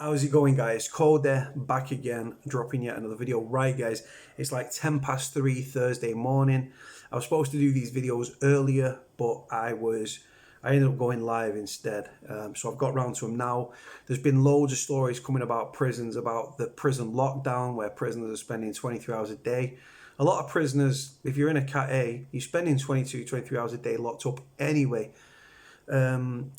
How's it going, guys? Cody back again, dropping yet another video. Right, guys, it's like 3 Thursday morning. I was supposed to do these videos earlier, but I ended up going live instead. So I've got round to them now. There's been loads of stories coming about prisons, about the prison lockdown, where prisoners are spending 23 hours a day. A lot of prisoners, if you're in a Cat A, you're spending 23 hours a day locked up anyway.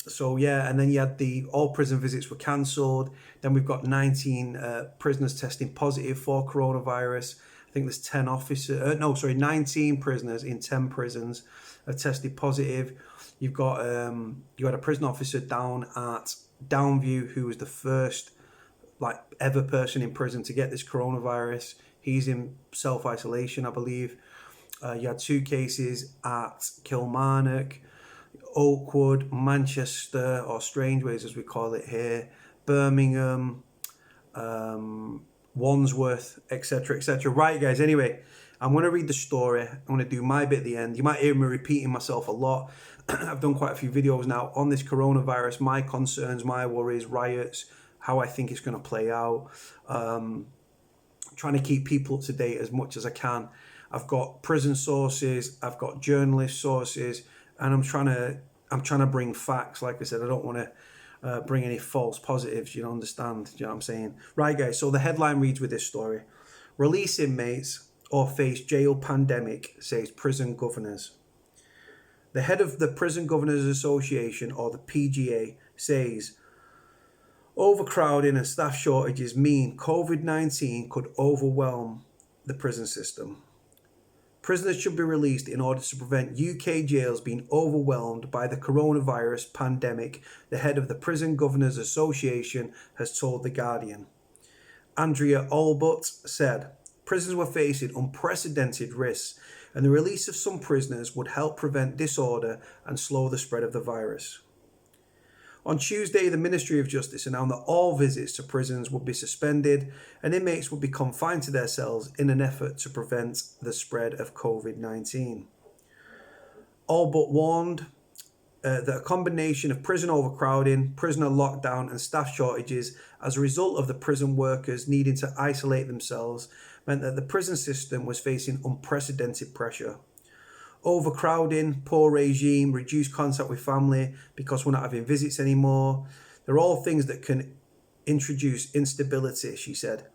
So yeah, and then you had all prison visits were cancelled. Then we've got 19 prisoners testing positive for coronavirus. I think there's 19 prisoners in 10 prisons have tested positive. You had a prison officer down at Downview who was the first ever person in prison to get this coronavirus. He's in self-isolation, I believe. You had 2 cases at Kilmarnock, Oakwood, Manchester, or Strangeways as we call it here, Birmingham, Wandsworth, etc., etc. Right, guys, anyway, I'm going to read the story. I'm going to do my bit at the end. You might hear me repeating myself a lot. I've done quite a few videos now on this coronavirus, my concerns, my worries, riots, how I think it's going to play out. Trying to keep people up to date as much as I can. I've got prison sources, I've got journalist sources, and I'm trying to bring facts. Like I said, I don't want to bring any false positives. You understand? You know what I'm saying? Right, guys. So the headline reads with this story: "Release inmates or face jail pandemic," says prison governors. The head of the Prison Governors Association, or the PGA, says overcrowding and staff shortages mean COVID-19 could overwhelm the prison system. Prisoners should be released in order to prevent UK jails being overwhelmed by the coronavirus pandemic, the head of the Prison Governors Association has told The Guardian. Andrea Allbutt said, prisons were facing unprecedented risks, and the release of some prisoners would help prevent disorder and slow the spread of the virus. On Tuesday, the Ministry of Justice announced that all visits to prisons would be suspended and inmates would be confined to their cells in an effort to prevent the spread of COVID-19. All but warned that a combination of prison overcrowding, prisoner lockdown and staff shortages as a result of the prison workers needing to isolate themselves meant that the prison system was facing unprecedented pressure. Overcrowding, poor regime, reduced contact with family because we're not having visits anymore. They're all things that can introduce instability, she said.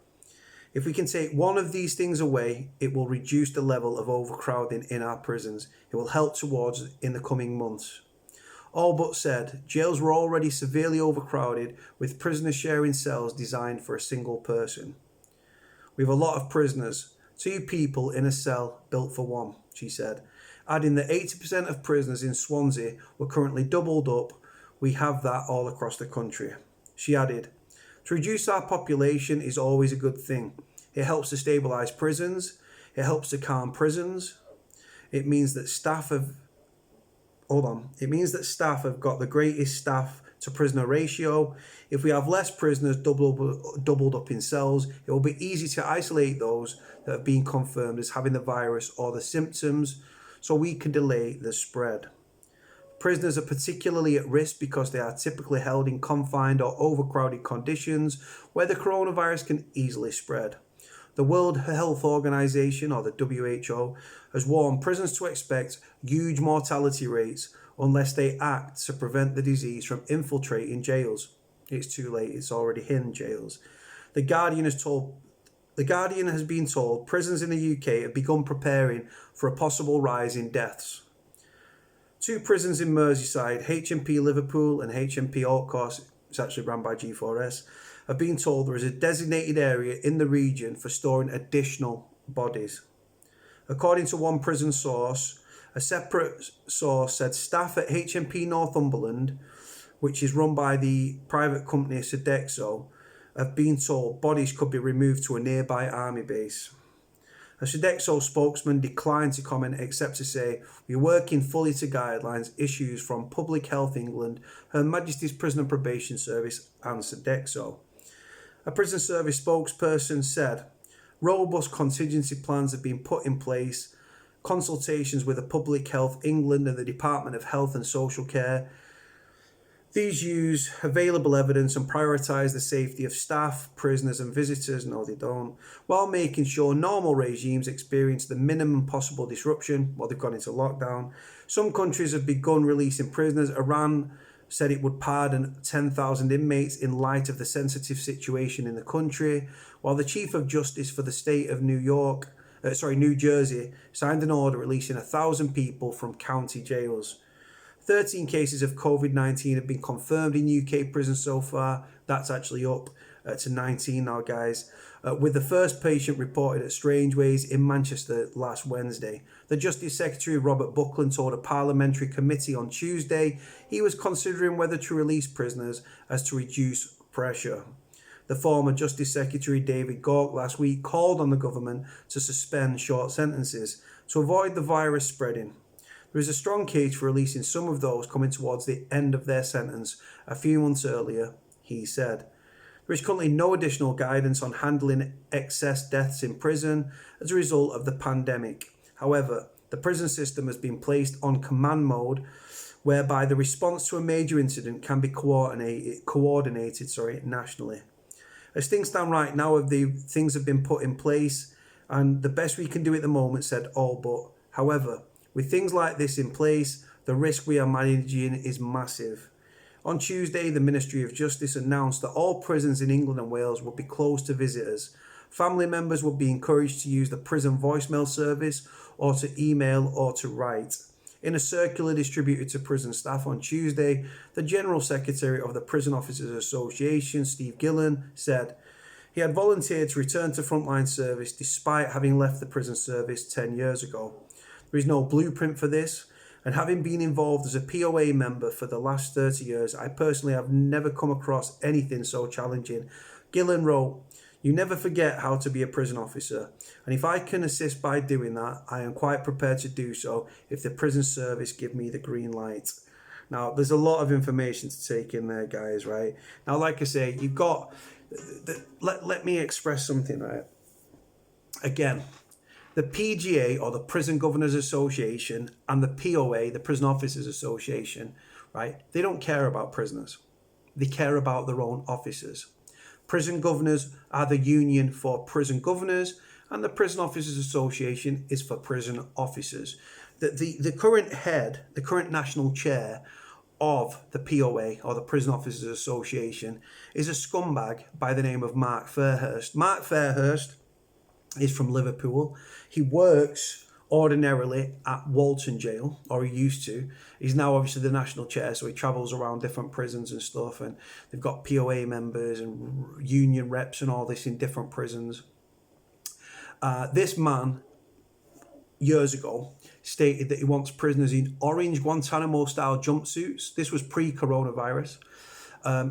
If we can take one of these things away, it will reduce the level of overcrowding in our prisons. It will help towards in the coming months. Allbutt said jails were already severely overcrowded, with prisoners sharing cells designed for a single person. We have a lot of prisoners, 2 people in a cell built for 1, she said, adding that 80% of prisoners in Swansea were currently doubled up. We have that all across the country. She added, to reduce our population is always a good thing. It helps to stabilise prisons. It helps to calm prisons. It means that staff have got the greatest staff to prisoner ratio. If we have less prisoners doubled up in cells, it will be easy to isolate those that have been confirmed as having the virus or the symptoms, so we can delay the spread. Prisoners are particularly at risk because they are typically held in confined or overcrowded conditions where the coronavirus can easily spread. The World Health Organization, or the WHO, has warned prisons to expect huge mortality rates unless they act to prevent the disease from infiltrating jails. It's too late, it's already in jails. The Guardian has been told prisons in the UK have begun preparing for a possible rise in deaths. 2 prisons in Merseyside, HMP Liverpool and HMP Altcourse, it's actually run by G4S, have been told there is a designated area in the region for storing additional bodies. According to one prison source, a separate source said staff at HMP Northumberland, which is run by the private company Sodexo, have been told bodies could be removed to a nearby army base. A Sodexo spokesman declined to comment except to say, "We are working fully to guidelines issues from Public Health England, Her Majesty's Prison and Probation Service and Sodexo." A prison service spokesperson said, "Robust contingency plans have been put in place, consultations with the Public Health England and the Department of Health and Social Care These use available evidence and prioritise the safety of staff, prisoners and visitors, no they don't, while making sure normal regimes experience the minimum possible disruption while they've gone into lockdown. Some countries have begun releasing prisoners. Iran said it would pardon 10,000 inmates in light of the sensitive situation in the country, while the Chief of Justice for the state of New Jersey, signed an order releasing 1,000 people from county jails. 13 cases of COVID-19 have been confirmed in UK prisons so far. That's actually up to 19 now, guys. With the first patient reported at Strangeways in Manchester last Wednesday. The Justice Secretary, Robert Buckland, told a parliamentary committee on Tuesday he was considering whether to release prisoners as to reduce pressure. The former Justice Secretary, David Gauke, last week called on the government to suspend short sentences to avoid the virus spreading. There is a strong case for releasing some of those coming towards the end of their sentence a few months earlier, he said. There is currently no additional guidance on handling excess deaths in prison as a result of the pandemic. However, the prison system has been placed on command mode, whereby the response to a major incident can be coordinated nationally. As things stand right now, things have been put in place, and the best we can do at the moment, said Allbutt. However, with things like this in place, the risk we are managing is massive. On Tuesday, the Ministry of Justice announced that all prisons in England and Wales would be closed to visitors. Family members would be encouraged to use the prison voicemail service or to email or to write. In a circular distributed to prison staff on Tuesday, the General Secretary of the Prison Officers Association, Steve Gillen, said he had volunteered to return to frontline service despite having left the prison service 10 years ago. There is no blueprint for this, and having been involved as a POA member for the last 30 years, I personally have never come across anything so challenging. Gillen wrote, "You never forget how to be a prison officer, and if I can assist by doing that, I am quite prepared to do so if the prison service give me the green light." Now, there's a lot of information to take in there, guys, right? Now, like I say, you've got... Let me express something, right? Again, the PGA, or the Prison Governors Association, and the POA, the Prison Officers Association, right? They don't care about prisoners. They care about their own officers. Prison governors are the union for prison governors, and the Prison Officers Association is for prison officers. The current head, the current national chair of the POA, or the Prison Officers Association, is a scumbag by the name of Mark Fairhurst. Mark Fairhurst is from Liverpool. He works ordinarily at Walton Jail, or he used to. He's now obviously the national chair, so he travels around different prisons and stuff, and they've got POA members and union reps and all this in different prisons. This man, years ago, stated that he wants prisoners in orange Guantanamo-style jumpsuits. This was pre-coronavirus.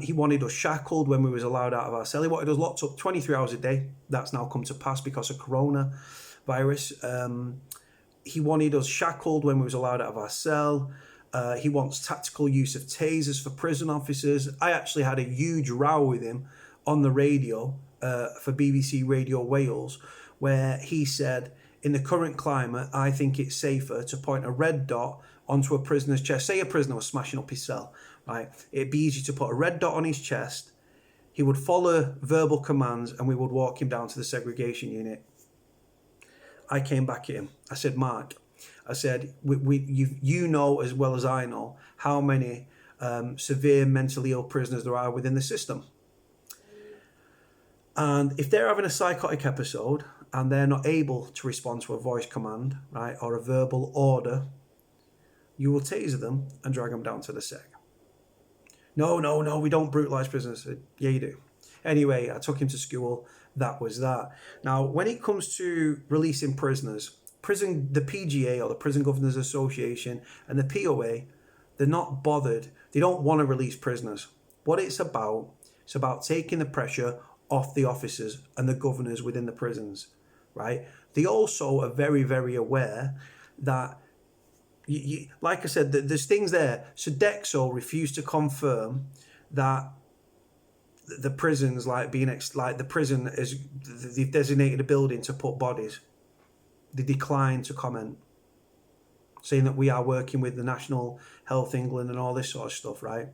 He wanted us shackled when we was allowed out of our cell. He wanted us locked up 23 hours a day. That's now come to pass because of coronavirus. He wanted us shackled when we was allowed out of our cell. He wants tactical use of tasers for prison officers. I actually had a huge row with him on the radio for BBC Radio Wales, where he said, in the current climate, I think it's safer to point a red dot onto a prisoner's chest. Say a prisoner was smashing up his cell, right? It'd be easy to put a red dot on his chest. He would follow verbal commands and we would walk him down to the segregation unit. I came back at him. I said, Mark, I said, you know as well as I know how many severe mentally ill prisoners there are within the system. And if they're having a psychotic episode and they're not able to respond to a voice command, right, or a verbal order, you will taser them and drag them down to the seg. No, we don't brutalise prisoners. I said, yeah, you do. Anyway, I took him to school. That was that. Now, when it comes to releasing prisoners, the PGA, or the Prison Governors Association, and the POA, they're not bothered. They don't want to release prisoners. What it's about taking the pressure off the officers and the governors within the prisons, right? They also are very, very aware that, like I said, there's things there. Sodexo refused to confirm that the prisons, the prison is, they've designated a building to put bodies. They declined to comment, saying that we are working with the National Health England and all this sort of stuff, right?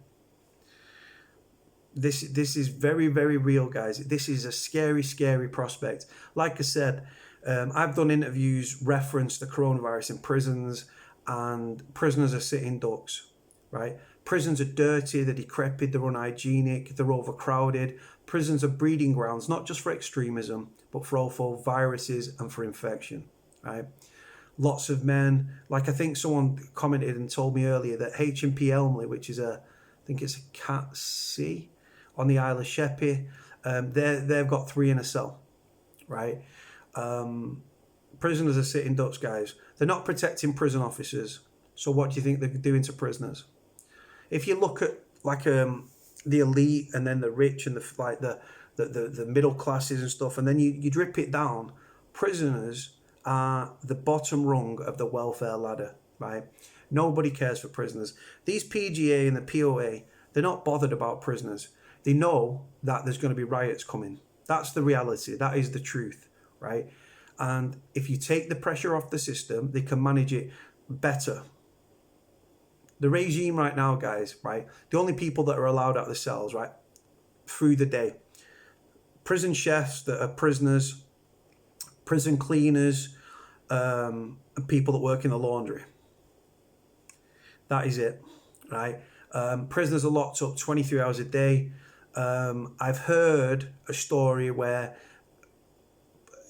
This is very, very real, guys. This is a scary, scary prospect. Like I said, I've done interviews reference the coronavirus in prisons, and prisoners are sitting ducks, right? Prisons are dirty, they're decrepit, they're unhygienic, they're overcrowded. Prisons are breeding grounds, not just for extremism, but for also viruses and for infection, right? Lots of men, like I think someone commented and told me earlier that HMP Elmley, which is I think it's a Cat C on the Isle of Sheppey, they've got 3 in a cell, right? Prisoners are sitting ducks, guys. They're not protecting prison officers. So what do you think they're doing to prisoners? If you look at like the elite and then the rich and the middle classes and stuff, and then you drip it down, prisoners are the bottom rung of the welfare ladder, right? Nobody cares for prisoners. These PGA and the POA, they're not bothered about prisoners. They know that there's going to be riots coming. That's the reality. That is the truth, right? And if you take the pressure off the system, they can manage it better. The regime right now, guys, right? The only people that are allowed out of the cells, right, through the day, prison chefs that are prisoners, prison cleaners, and people that work in the laundry. That is it, right? Prisoners are locked up 23 hours a day. I've heard a story where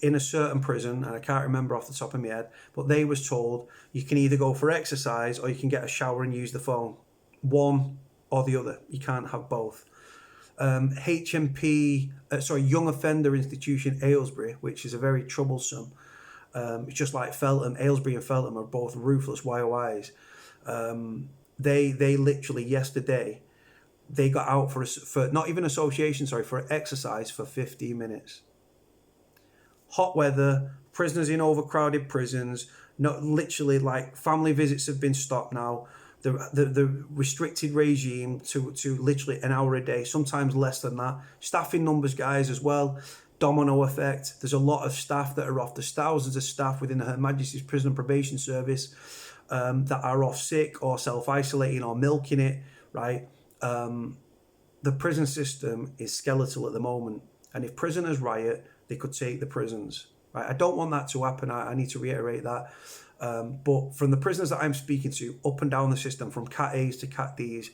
in a certain prison, and I can't remember off the top of my head, but they was told you can either go for exercise or you can get a shower and use the phone. One or the other. You can't have both. Young Offender Institution Aylesbury, which is a very troublesome. It's just like Feltham. Aylesbury and Feltham are both ruthless YOIs. They literally yesterday, they got out for not even association, for exercise for 15 minutes. Hot weather, prisoners in overcrowded prisons, not literally like family visits have been stopped now. The restricted regime to literally an hour a day, sometimes less than that. Staffing numbers, guys, as well. Domino effect. There's a lot of staff that are off. There's thousands of staff within Her Majesty's Prison and Probation Service that are off sick or self-isolating or milking it, right? The prison system is skeletal at the moment. And if prisoners riot, they could take the prisons, right? I don't want that to happen. I need to reiterate that. But from the prisoners that I'm speaking to, up and down the system, from Cat A's to Cat D's,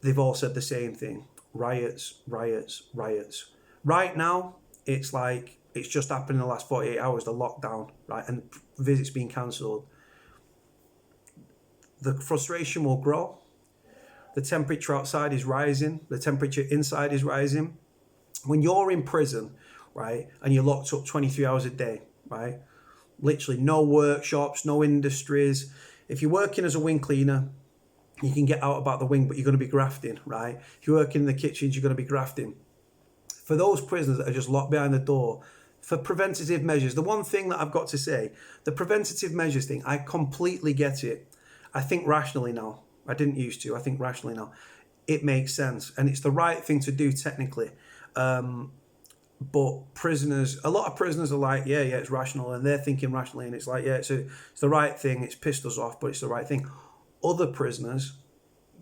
they've all said the same thing. Riots, riots, riots. Right now, it's like it's just happened in the last 48 hours, the lockdown, right? And visits being cancelled. The frustration will grow. The temperature outside is rising. The temperature inside is rising. When you're in prison, right, and you're locked up 23 hours a day, right? Literally no workshops, no industries. If you're working as a wing cleaner, you can get out about the wing, but you're going to be grafting, right? If you're working in the kitchens, you're going to be grafting. For those prisoners that are just locked behind the door, for preventative measures, the one thing that I've got to say, the preventative measures thing, I completely get it. I think rationally now. I didn't used to. I think rationally now. It makes sense. And it's the right thing to do technically. But prisoners, a lot of prisoners are like, yeah, it's rational. And they're thinking rationally. And it's like, yeah, it's the right thing. It's pissed us off, but it's the right thing. Other prisoners,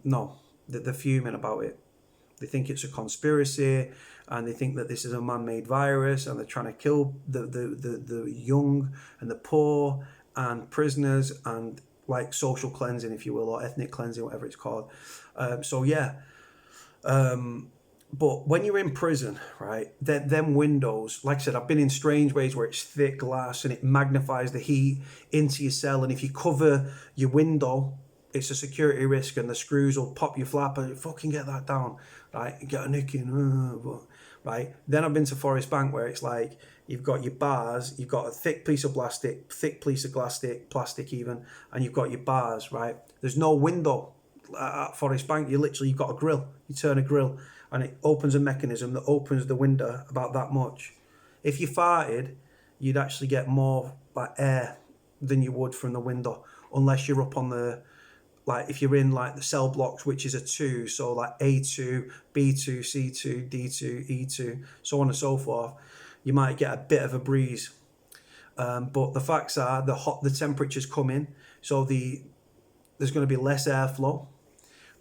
no, they're fuming about it. They think it's a conspiracy, and they think that this is a man-made virus, and they're trying to kill the young and the poor and prisoners, and like social cleansing, if you will, or ethnic cleansing, whatever it's called. But when you're in prison, right, them windows, like I said, I've been in strange ways where it's thick glass and it magnifies the heat into your cell, and if you cover your window, it's a security risk, and the screws will pop your flap and fucking get that down, right? Get a nick in, right? Then I've been to Forest Bank where it's like you've got your bars, you've got a thick piece of plastic, plastic even, and you've got your bars, right? There's no window at Forest Bank. You've got a grill. You turn a grill, and it opens a mechanism that opens the window about that much. If you farted, you'd actually get more like air than you would from the window, unless you're up on the, like if you're in like the cell blocks, which is a 2, so like A2, B2, C2, D2, E2, so on and so forth, you might get a bit of a breeze. But the facts are the temperatures come in, so there's going to be less airflow.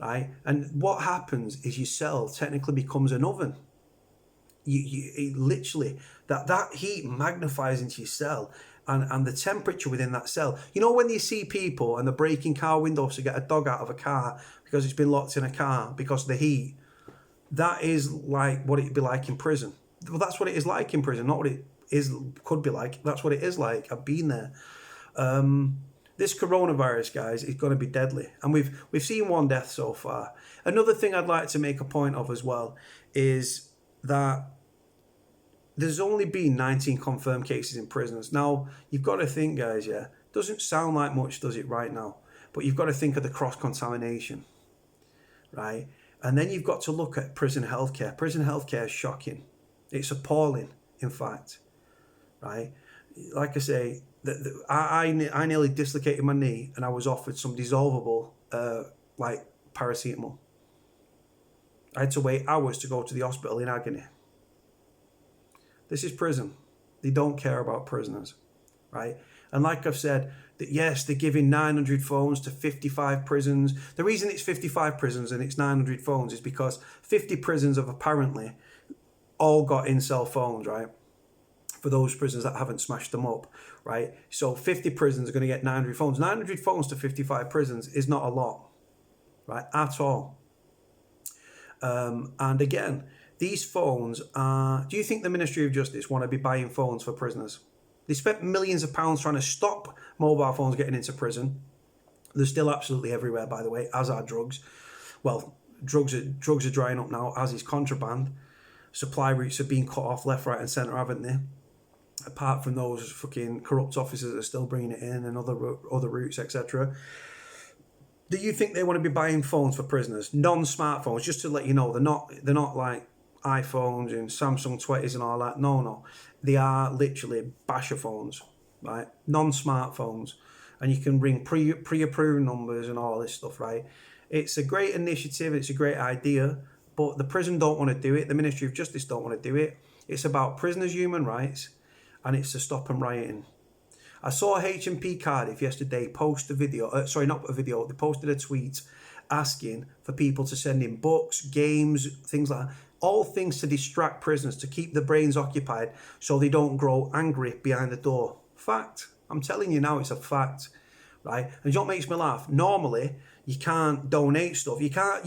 right? And what happens is your cell technically becomes an oven. It literally, that heat magnifies into your cell, and the temperature within that cell. You know when you see people and they're breaking car windows to get a dog out of a car because it's been locked in a car because of the heat? That is like what it'd be like in prison. Well, that's what it is like in prison, not what it is could be like. That's what it is like. I've been there. This coronavirus, guys, is going to be deadly, and we've seen one death so far. Another thing I'd like to make a point of as well is that there's only been 19 confirmed cases in prisons. Now, you've got to think, guys, yeah, doesn't sound like much, does it, right now? But you've got to think of the cross-contamination, right? And then you've got to look at prison healthcare. Prison healthcare is shocking. It's appalling, in fact, right? Like I say, I nearly dislocated my knee and I was offered some dissolvable, like paracetamol. I had to wait hours to go to the hospital in agony. This is prison. They don't care about prisoners, right? And like I've said, that yes, they're giving 900 phones to 55 prisons. The reason it's 55 prisons and it's 900 phones is because 50 prisons have apparently all got in-cell phones, right? For those prisons that haven't smashed them up, right? So 50 prisons are going to get 900 phones. 900 phones to 55 prisons is not a lot, right? At all. And again, these phones are... Do you think the Ministry of Justice want to be buying phones for prisoners? They spent millions of pounds trying to stop mobile phones getting into prison. They're still absolutely everywhere, by the way, as are drugs. Well, drugs are drying up now, as is contraband. Supply routes have been cut off left, right and centre, haven't they? Apart from those fucking corrupt officers that are still bringing it in and other routes, etc. Do you think they want to be buying phones for prisoners? Non-smartphones, just to let you know, they're not like iPhones and Samsung 20s and all that. No. They are literally basher phones, right? Non-smartphones. And you can ring pre-approved numbers and all this stuff, right? It's a great initiative. It's a great idea. But the prison don't want to do it. The Ministry of Justice don't want to do it. It's about prisoners' human rights. And it's to stop them rioting. I saw H&P Cardiff yesterday post a video. Not a video. They posted a tweet asking for people to send in books, games, things like that. All things to distract prisoners, to keep their brains occupied so they don't grow angry behind the door. Fact. I'm telling you now, it's a fact. Right? And you know what makes me laugh? Normally, you can't donate stuff. You can't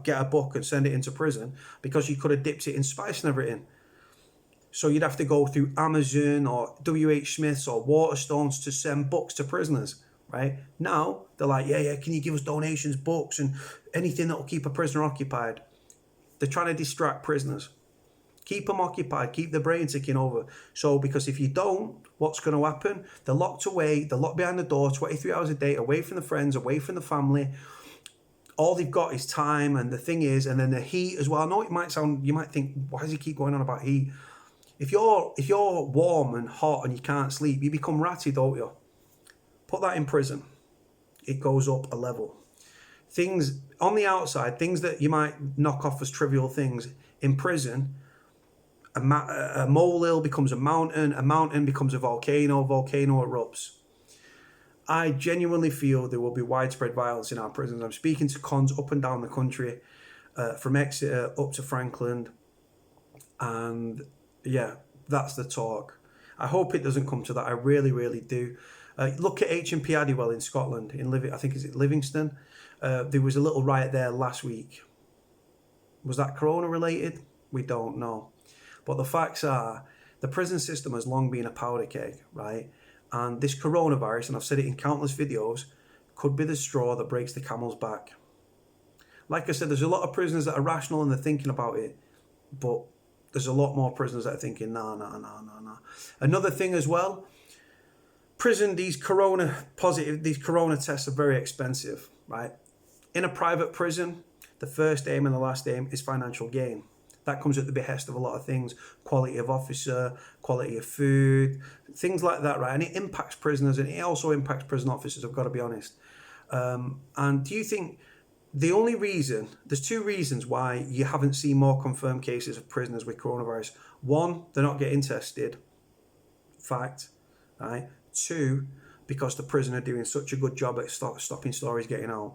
get a book and send it into prison because you could have dipped it in spice and everything. So you'd have to go through Amazon or WH Smith's or Waterstones to send books to prisoners, right? Now, they're like, yeah, can you give us donations, books, and anything that will keep a prisoner occupied? They're trying to distract prisoners. Keep them occupied, keep their brain ticking over. So, because if you don't, what's going to happen? They're locked away, they're locked behind the door 23 hours a day, away from the friends, away from the family. All they've got is time, and the thing is, and then the heat as well. I know it might sound, you might think, why does he keep going on about heat? If you're warm and hot and you can't sleep, you become ratty, don't you? Put that in prison. It goes up a level. Things on the outside, things that you might knock off as trivial things, in prison, a molehill becomes a mountain becomes a volcano erupts. I genuinely feel there will be widespread violence in our prisons. I'm speaking to cons up and down the country, from Exeter up to Franklin, and yeah, that's the talk. I hope it doesn't come to that. I really, really do. Look at H&P Addiewell in Scotland, I think is it Livingston. There was a little riot there last week. Was that corona related? We don't know. But the facts are, the prison system has long been a powder keg, right? And this coronavirus, and I've said it in countless videos, could be the straw that breaks the camel's back. Like I said, there's a lot of prisoners that are rational and they're thinking about it, but there's a lot more prisoners that are thinking, nah. Another thing as well, prison, these corona tests are very expensive, right? In a private prison, the first aim and the last aim is financial gain. That comes at the behest of a lot of things, quality of officer, quality of food, things like that, right? And it impacts prisoners and it also impacts prison officers, I've got to be honest. And do you think there's two reasons why you haven't seen more confirmed cases of prisoners with coronavirus. One, they're not getting tested. Fact, right? Two, because the prison are doing such a good job at stopping stories getting out.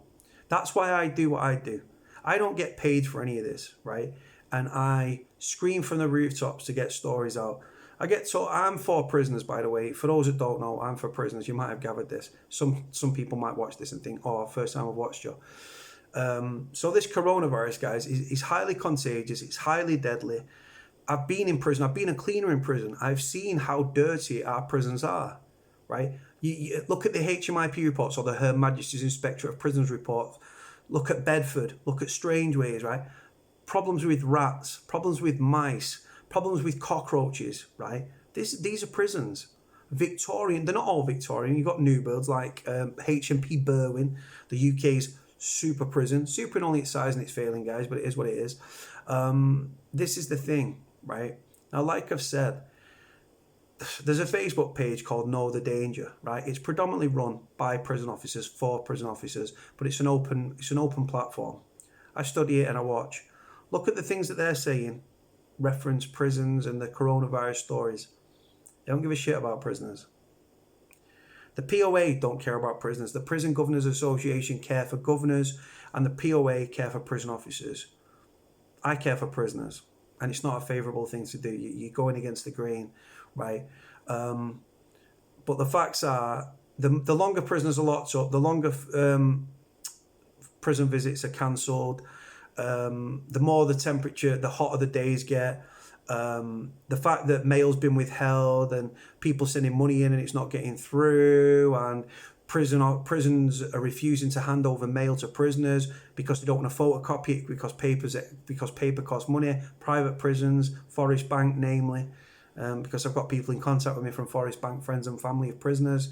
That's why I do what I do. I don't get paid for any of this, right? And I scream from the rooftops to get stories out. I'm for prisoners, by the way. For those that don't know, I'm for prisoners. You might have gathered this. Some people might watch this and think, oh, first time I've watched you. So this coronavirus, guys, is highly contagious. It's highly deadly. I've been in prison. I've been a cleaner in prison. I've seen how dirty our prisons are, right? You look at the HMIP reports or the Her Majesty's Inspector of Prisons report. Look at Bedford. Look at Strangeways, right? Problems with rats, problems with mice, problems with cockroaches, right? These are prisons. Victorian, they're not all Victorian. You've got new builds like H&P Berwyn, the UK's super prison. Super in only its size and its failing, guys, but it is what it is. This is the thing, right? Now, like I've said, there's a Facebook page called Know the Danger, right? It's predominantly run by prison officers for prison officers, but it's an open platform. I study it and I watch. Look at the things that they're saying, reference prisons and the coronavirus stories. They don't give a shit about prisoners. The POA don't care about prisoners. The Prison Governors Association care for governors, and the POA care for prison officers. I care for prisoners, and it's not a favourable thing to do. You're going against the grain, right? But the facts are, the longer prisoners are locked up, the longer prison visits are cancelled, the more the temperature, the hotter the days get. The fact that mail's been withheld and people sending money in and it's not getting through, and prisons are refusing to hand over mail to prisoners because they don't want to photocopy it because paper costs money. Private prisons, Forest Bank namely, because I've got people in contact with me from Forest Bank, friends and family of prisoners.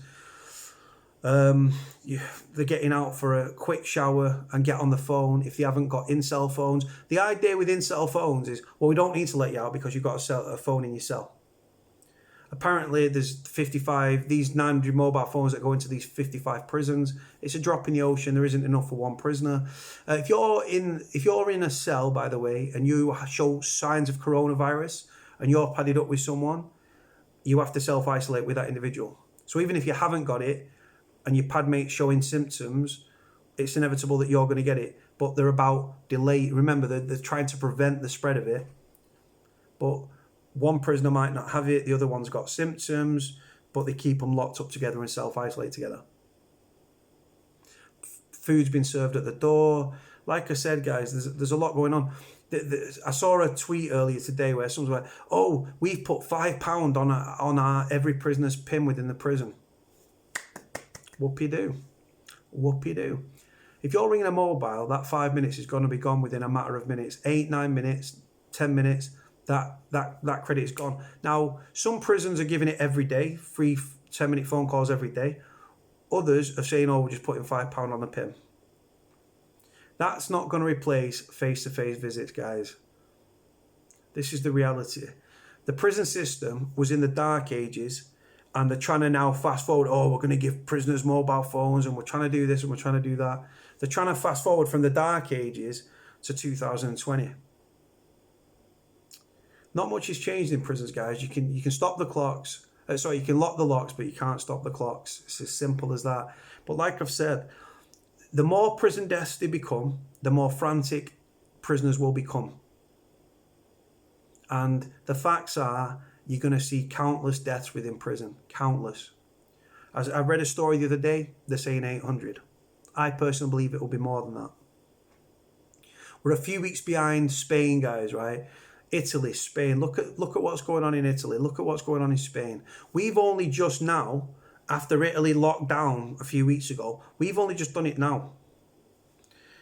They're getting out for a quick shower and get on the phone if they haven't got in-cell phones. The idea with in-cell phones is, well, we don't need to let you out because you've got a phone in your cell. Apparently, there's 55, these 900 mobile phones that go into these 55 prisons. It's a drop in the ocean. There isn't enough for one prisoner. If you're in a cell, by the way, and you show signs of coronavirus and you're padded up with someone, you have to self-isolate with that individual. So even if you haven't got it, and your pad mate's showing symptoms, it's inevitable that you're going to get it. But they're about delay. Remember, they're trying to prevent the spread of it. But one prisoner might not have it, the other one's got symptoms, but they keep them locked up together and self-isolate together. Food's been served at the door. Like I said, guys, there's a lot going on. I saw a tweet earlier today where someone's like, oh, we've put £5 on our every prisoner's PIN within the prison. Whoopie-doo. Whoopie-doo. If you're ringing a mobile, that 5 minutes is going to be gone within a matter of minutes. 8, 9 minutes, 10 minutes, that credit is gone. Now, some prisons are giving it every day, free 10-minute phone calls every day. Others are saying, oh, we're just putting £5 on the PIN. That's not going to replace face-to-face visits, guys. This is the reality. The prison system was in the dark ages, and they're trying to now fast forward. Oh, we're going to give prisoners mobile phones, and we're trying to do this and we're trying to do that. They're trying to fast forward from the dark ages to 2020. Not much has changed in prisons, guys. You can stop the clocks. You can lock the locks, but you can't stop the clocks. It's as simple as that. But like I've said, the more prison deaths they become, the more frantic prisoners will become. And the facts are, you're going to see countless deaths within prison. Countless. As I read a story the other day, they're saying 800. I personally believe it will be more than that. We're a few weeks behind Spain, guys, right? Italy, Spain. Look at what's going on in Italy. Look at what's going on in Spain. We've only just now, after Italy locked down a few weeks ago, we've only just done it now.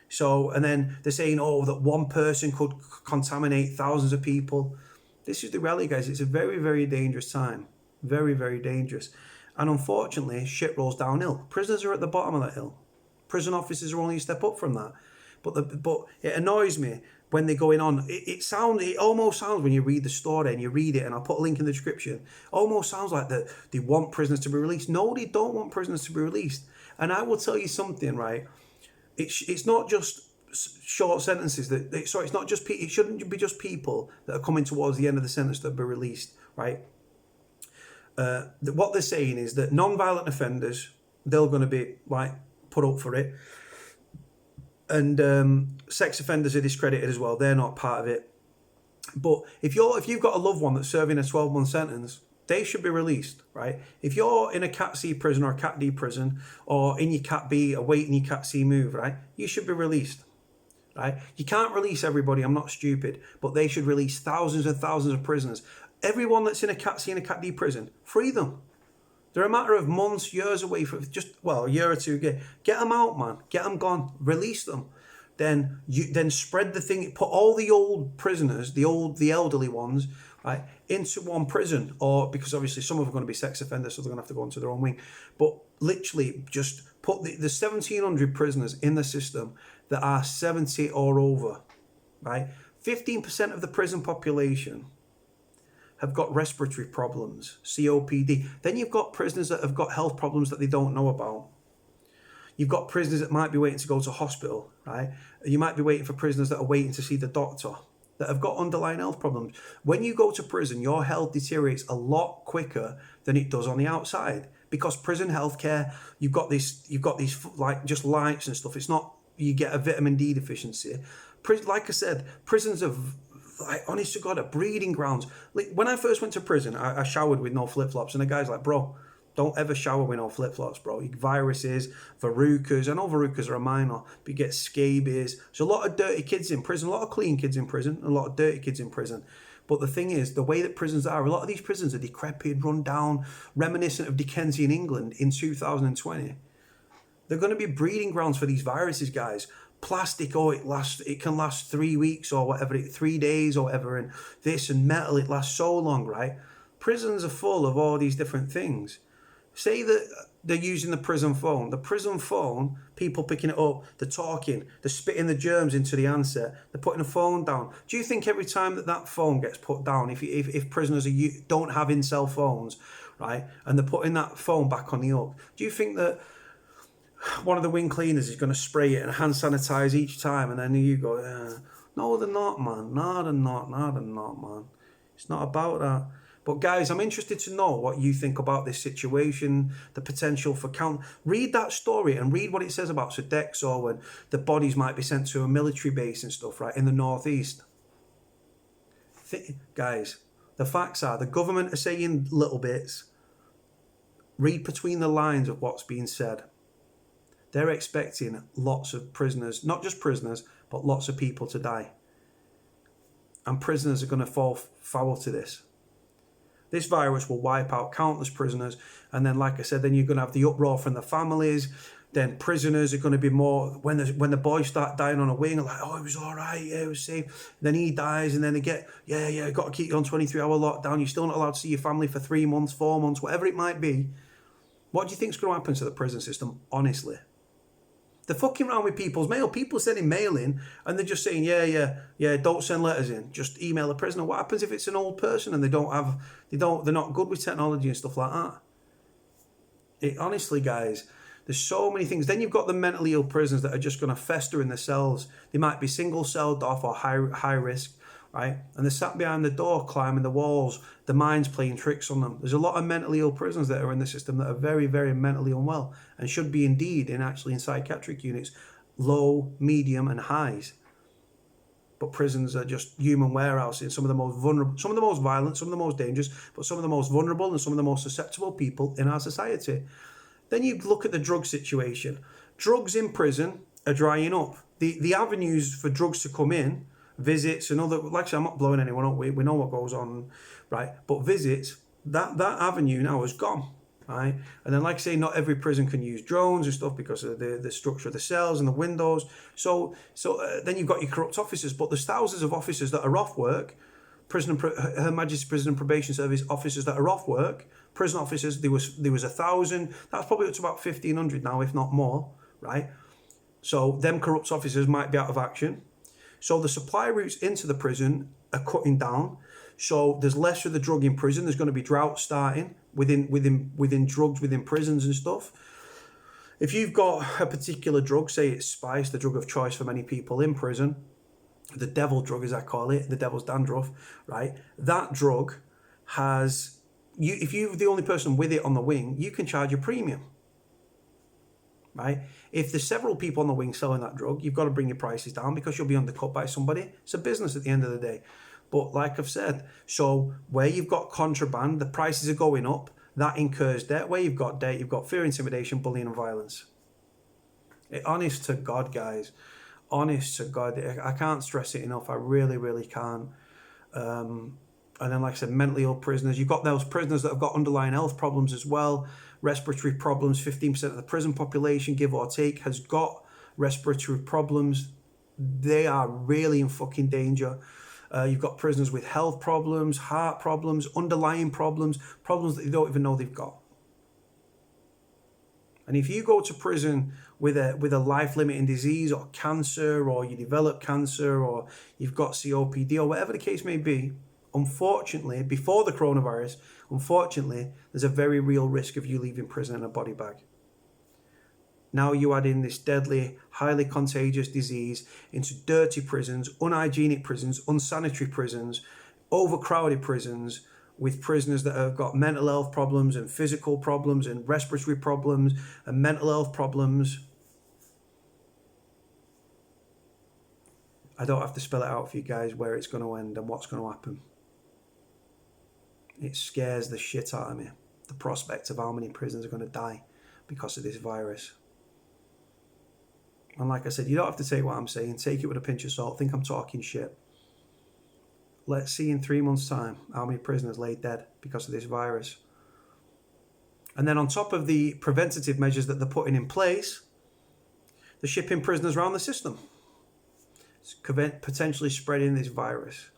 So, and then they're saying, oh, that one person could contaminate thousands of people. This is the reality, guys. It's a very, very dangerous time. Very, very dangerous. And unfortunately, shit rolls downhill. Prisoners are at the bottom of that hill. Prison officers are only a step up from that. But it annoys me when they're going on. It almost sounds, when you read the story and you read it, and I'll put a link in the description, almost sounds like they want prisoners to be released. No, they don't want prisoners to be released. And I will tell you something, right? It's not just short sentences it's not just, it shouldn't be just people that are coming towards the end of the sentence that be released, right? What they're saying is that non-violent offenders, they're going to be like put up for it. And sex offenders are discredited as well. They're not part of it. But if you've got a loved one that's serving a 12-month sentence, they should be released, right? If you're in a Cat C prison or a Cat D prison, or in your Cat B awaiting your Cat C move, right, you should be released, right? You can't release everybody. I'm not stupid, but they should release thousands and thousands of prisoners. Everyone that's in a Cat C and a Cat D prison, free them. They're a matter of months, years away from a year or two. Get them out, man. Get them gone. Release them. Then spread the thing. Put all the old prisoners, the elderly ones, right, into one prison, or because obviously some of them are going to be sex offenders, so they're going to have to go into their own wing. But literally, just put the 1,700 prisoners in the system that are 70 or over, right. 15% of the prison population have got respiratory problems, COPD. Then you've got prisoners that have got health problems that they don't know about. You've got prisoners that might be waiting to go to hospital, right? You might be waiting for prisoners that are waiting to see the doctor, that have got underlying health problems. When you go to prison, your health deteriorates a lot quicker than it does on the outside, because prison healthcare, you've got these like just lights and stuff. It's not, you get a vitamin D deficiency. Like I said, prisons have, like, honest to God, are breeding grounds. Like, when I first went to prison, I showered with no flip-flops, and the guy's like, bro, don't ever shower with no flip-flops, bro. Viruses, verrucas. I know verrucas are a minor, but you get scabies. There's a lot of dirty kids in prison, a lot of clean kids in prison, a lot of dirty kids in prison. But the thing is, the way that prisons are, a lot of these prisons are decrepit, run down, reminiscent of Dickensian England in 2020. They're going to be breeding grounds for these viruses, guys. Plastic, it can last 3 weeks or whatever, 3 days or whatever, and this, and metal, it lasts so long, right? Prisons are full of all these different things. Say that they're using the prison phone. The prison phone, people picking it up, they're talking, they're spitting the germs into the handset, they're putting the phone down. Do you think every time that phone gets put down, if prisoners don't have in-cell phones, right, and they're putting that phone back on the hook, do you think that one of the wing cleaners is going to spray it and hand sanitize each time, and then you go, no, they're not, man. No, they're not, man. It's not about that. But guys, I'm interested to know what you think about this situation, the potential for read that story and read what it says about Sodexo, and the bodies might be sent to a military base and stuff, right, in the northeast. Guys, the facts are, the government are saying little bits. Read between the lines of what's being said. They're expecting lots of prisoners, not just prisoners, but lots of people to die. And prisoners are going to fall foul to this. This virus will wipe out countless prisoners. And then, like I said, then you're going to have the uproar from the families. Then prisoners are going to be more, when the boys start dying on a wing, like, oh, it was all right, yeah, it was safe. Then he dies, and then they get, got to keep you on 23-hour lockdown. You're still not allowed to see your family for 3 months, 4 months, whatever it might be. What do you think's going to happen to the prison system, honestly? They're fucking around with people's mail. People sending mail in, and they're just saying, yeah, don't send letters in. Just email a prisoner. What happens if it's an old person and they're not good with technology and stuff like that? Honestly, guys, there's so many things. Then you've got the mentally ill prisoners that are just going to fester in the cells. They might be single-celled off or high risk, right? And they're sat behind the door, climbing the walls. The mind's playing tricks on them. There's a lot of mentally ill prisoners that are in the system that are very, very mentally unwell, and should be indeed in psychiatric units, low, medium, and highs. But prisons are just human warehouses. Some of the most vulnerable, some of the most violent, some of the most dangerous, but some of the most vulnerable and some of the most susceptible people in our society. Then you look at the drug situation. Drugs in prison are drying up. The avenues for drugs to come in, visits and other, like I said, I'm not blowing anyone up, we know what goes on, right? But visits, that avenue now is gone, right? And then, like I say, not every prison can use drones and stuff because of the structure of the cells and the windows. So then you've got your corrupt officers, but there's thousands of officers that are off work, Her Majesty's Prison and Probation Service officers that are off work, prison officers, there was 1,000, that's probably up to about 1,500 now, if not more, right? So them corrupt officers might be out of action. So the supply routes into the prison are cutting down. So there's less of the drug in prison. There's going to be drought starting within drugs within prisons and stuff. If you've got a particular drug, say it's spice, the drug of choice for many people in prison, the devil drug as I call it, the devil's dandruff, right? That drug if you're the only person with it on the wing, you can charge a premium. right? If there's several people on the wing selling that drug, you've got to bring your prices down because you'll be undercut by somebody. It's a business at the end of the day. But like I've said, so where you've got contraband, the prices are going up. That incurs debt. Where you've got debt, you've got fear, intimidation, bullying, and violence. Honest to God, guys. Honest to God. I can't stress it enough. I really, really can't. And then, like I said, mentally ill prisoners. You've got those prisoners that have got underlying health problems as well. Respiratory problems. 15% of the prison population, give or take, has got respiratory problems. They are really in fucking danger. You've got prisoners with health problems, heart problems, underlying problems, problems that they don't even know they've got. And if you go to prison with a life-limiting disease or cancer, or you develop cancer, or you've got COPD, or whatever the case may be, unfortunately, before the coronavirus, unfortunately, there's a very real risk of you leaving prison in a body bag. Now you add in this deadly, highly contagious disease into dirty prisons, unhygienic prisons, unsanitary prisons, overcrowded prisons, with prisoners that have got mental health problems and physical problems and respiratory problems and mental health problems. I don't have to spell it out for you guys where it's going to end and what's going to happen. It scares the shit out of me, the prospect of how many prisoners are going to die because of this virus. And like I said, you don't have to take what I'm saying. Take it with a pinch of salt. Think I'm talking shit. Let's see in 3 months' time how many prisoners lay dead because of this virus. And then on top of the preventative measures that they're putting in place, they're shipping prisoners around the system. It's potentially spreading this virus.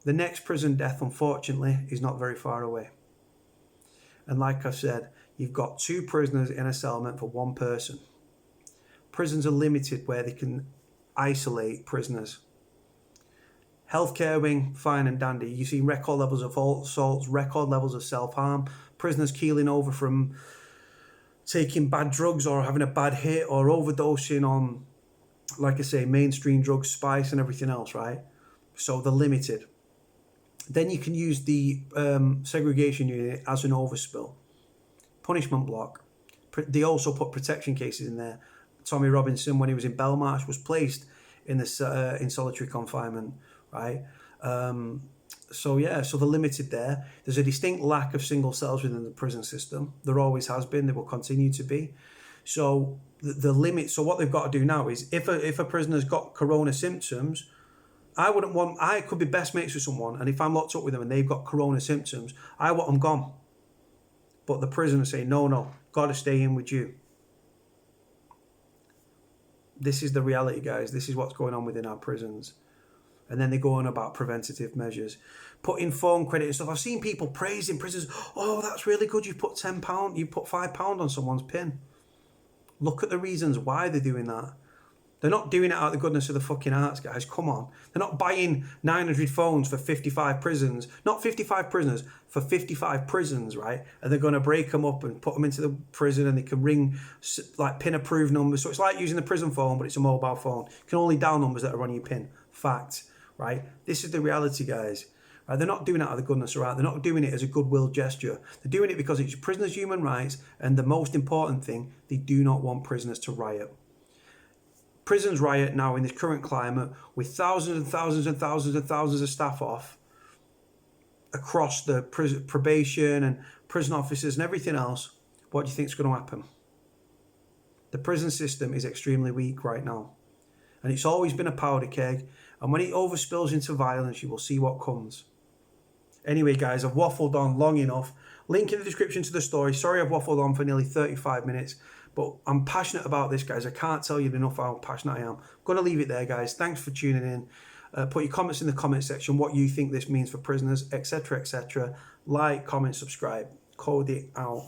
The next prison death, unfortunately, is not very far away. And like I said, you've got 2 prisoners in a cell meant for 1 person. Prisons are limited where they can isolate prisoners. Healthcare wing, fine and dandy. You see record levels of assaults, record levels of self-harm, prisoners keeling over from taking bad drugs or having a bad hit or overdosing on, like I say, mainstream drugs, spice and everything else, right? So they're limited. Then you can use the segregation unit as an overspill. Punishment block. They also put protection cases in there. Tommy Robinson, when he was in Belmarsh, was placed in the in solitary confinement, right? So they're limited there. There's a distinct lack of single cells within the prison system. There always has been. There will continue to be. So the limit. So what they've got to do now is, if a prisoner's got corona symptoms, I could be best mates with someone, and if I'm locked up with them and they've got corona symptoms, I want them gone. But the prisoner say, no, got to stay in with you. This is the reality, guys. This is what's going on within our prisons. And then they go on about preventative measures. Putting phone credit and stuff. I've seen people praising prisons. Oh, that's really good. You put £10, you put £5 on someone's pin. Look at the reasons why they're doing that. They're not doing it out of the goodness of the fucking hearts, guys. Come on. They're not buying 900 phones for 55 prisons. Not 55 prisoners, for 55 prisons, right? And they're going to break them up and put them into the prison, and they can ring, like, pin-approved numbers. So it's like using the prison phone, but it's a mobile phone. You can only dial numbers that are on your pin. Fact, right? This is the reality, guys. Right? They're not doing it out of the goodness of heart. They're not doing it as a goodwill gesture. They're doing it because it's prisoners' human rights, and the most important thing, they do not want prisoners to riot. Prisons riot now in this current climate with thousands and thousands and thousands and thousands of staff off across the probation and prison officers and everything else. What do you think is going to happen? The prison system is extremely weak right now, and it's always been a powder keg, and when it overspills into violence, you will see what comes. Anyway, guys, I've waffled on long enough. Link in the description to the story. Sorry I've waffled on for nearly 35 minutes. But I'm passionate about this, guys. I can't tell you enough how passionate I am. I'm going to leave it there, guys. Thanks for tuning in. Put your comments in the comment section, what you think this means for prisoners, etc., etc. Like, comment, subscribe. Cody out.